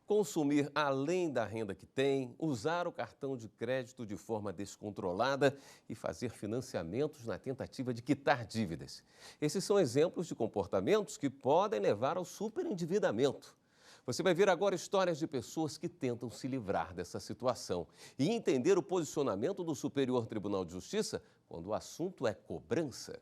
consumir além da renda que tem, usar o cartão de crédito de forma descontrolada e fazer financiamentos na tentativa de quitar dívidas. Esses são exemplos de comportamentos que podem levar ao superendividamento. Você vai ver agora histórias de pessoas que tentam se livrar dessa situação e entender o posicionamento do Superior Tribunal de Justiça quando o assunto é cobrança.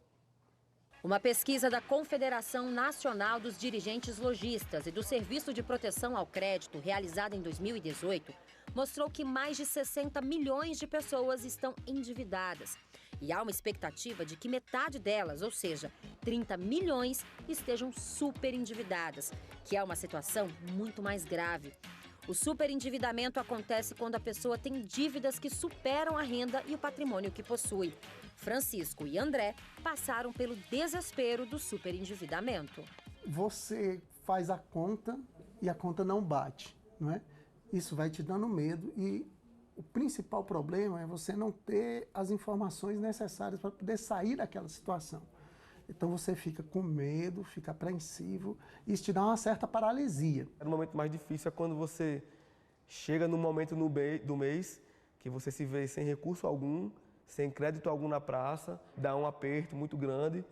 Uma pesquisa da Confederação Nacional dos Dirigentes Lojistas e do Serviço de Proteção ao Crédito, realizada em 2018, mostrou que mais de 60 milhões de pessoas estão endividadas. E há uma expectativa de que metade delas, ou seja, 30 milhões, estejam superendividadas, que é uma situação muito mais grave. O superendividamento acontece quando a pessoa tem dívidas que superam a renda e o patrimônio que possui. Francisco e André passaram pelo desespero do superendividamento. Você faz a conta e a conta não bate, não é? Isso vai te dando medo e o principal problema é você não ter as informações necessárias para poder sair daquela situação. Então você fica com medo, fica apreensivo e isso te dá uma certa paralisia. O momento mais difícil é quando você chega no momento do mês que você se vê sem recurso algum, sem crédito algum na praça, dá um aperto muito grande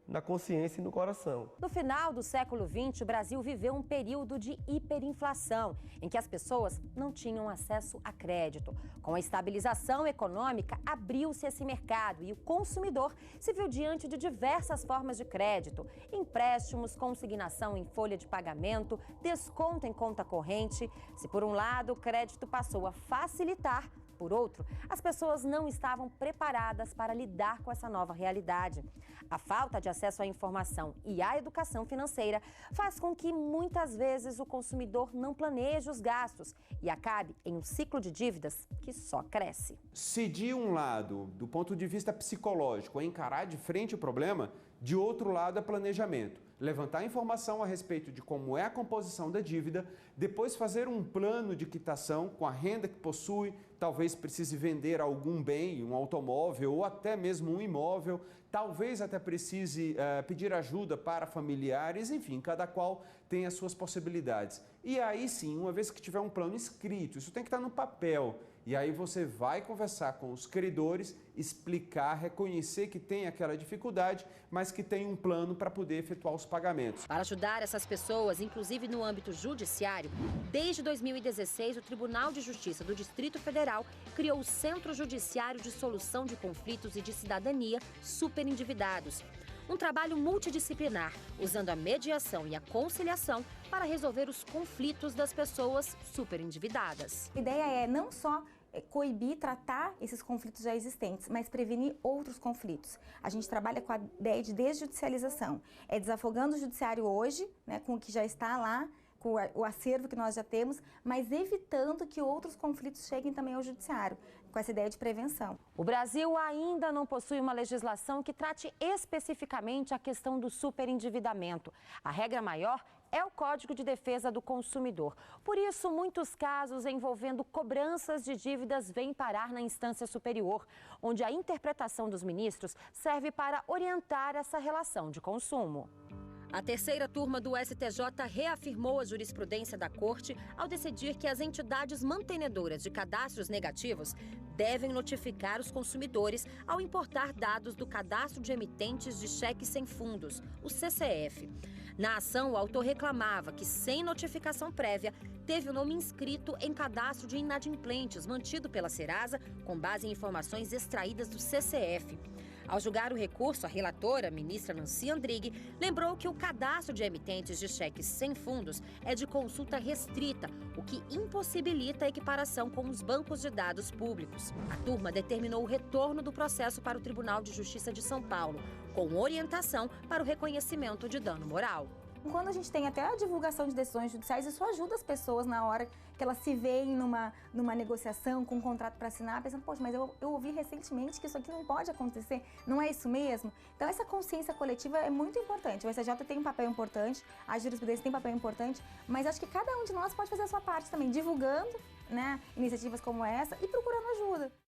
na consciência e no coração. No final do século XX, o Brasil viveu um período de hiperinflação, em que as pessoas não tinham acesso a crédito. Com a estabilização econômica, abriu-se esse mercado e o consumidor se viu diante de diversas formas de crédito: empréstimos, consignação em folha de pagamento, desconto em conta corrente. Se por um lado o crédito passou a facilitar, por outro, as pessoas não estavam preparadas para lidar com essa nova realidade. A falta de acesso à informação e à educação financeira faz com que, muitas vezes, o consumidor não planeje os gastos e acabe em um ciclo de dívidas que só cresce. Se de um lado, do ponto de vista psicológico, é encarar de frente o problema, de outro lado é planejamento. Levantar informação a respeito de como é a composição da dívida, depois fazer um plano de quitação com a renda que possui, talvez precise vender algum bem, um automóvel ou até mesmo um imóvel, talvez até precise pedir ajuda para familiares, enfim, cada qual tem as suas possibilidades. E aí sim, uma vez que tiver um plano escrito, isso tem que estar no papel, e aí você vai conversar com os credores, explicar, reconhecer que tem aquela dificuldade, mas que tem um plano para poder efetuar os pagamentos. Para ajudar essas pessoas, inclusive no âmbito judiciário, desde 2016, o Tribunal de Justiça do Distrito Federal criou o Centro Judiciário de Solução de Conflitos e de Cidadania Superendividados. Um trabalho multidisciplinar, usando a mediação e a conciliação para resolver os conflitos das pessoas superendividadas. A ideia é não só coibir, tratar esses conflitos já existentes, mas prevenir outros conflitos. A gente trabalha com a ideia de desjudicialização. É desafogando o judiciário hoje, né, com o que já está lá, com o acervo que nós já temos, mas evitando que outros conflitos cheguem também ao judiciário, com essa ideia de prevenção. O Brasil ainda não possui uma legislação que trate especificamente a questão do superendividamento. A regra maior é o Código de Defesa do Consumidor. Por isso, muitos casos envolvendo cobranças de dívidas vêm parar na instância superior, onde a interpretação dos ministros serve para orientar essa relação de consumo. A terceira turma do STJ reafirmou a jurisprudência da Corte ao decidir que as entidades mantenedoras de cadastros negativos devem notificar os consumidores ao importar dados do Cadastro de Emitentes de Cheques Sem Fundos, o CCF. Na ação, o autor reclamava que, sem notificação prévia, teve o nome inscrito em cadastro de inadimplentes mantido pela Serasa com base em informações extraídas do CCF. Ao julgar o recurso, a relatora, ministra Nancy Andrighi, lembrou que o cadastro de emitentes de cheques sem fundos é de consulta restrita, o que impossibilita a equiparação com os bancos de dados públicos. A turma determinou o retorno do processo para o Tribunal de Justiça de São Paulo, com orientação para o reconhecimento de dano moral. Quando a gente tem até a divulgação de decisões judiciais, isso ajuda as pessoas na hora que elas se veem numa negociação, com um contrato para assinar, pensando, poxa, mas eu ouvi recentemente que isso aqui não pode acontecer, não é isso mesmo? Então essa consciência coletiva é muito importante. O STJ tem um papel importante, a jurisprudência tem um papel importante, mas acho que cada um de nós pode fazer a sua parte também, divulgando, né, iniciativas como essa e procurando ajuda.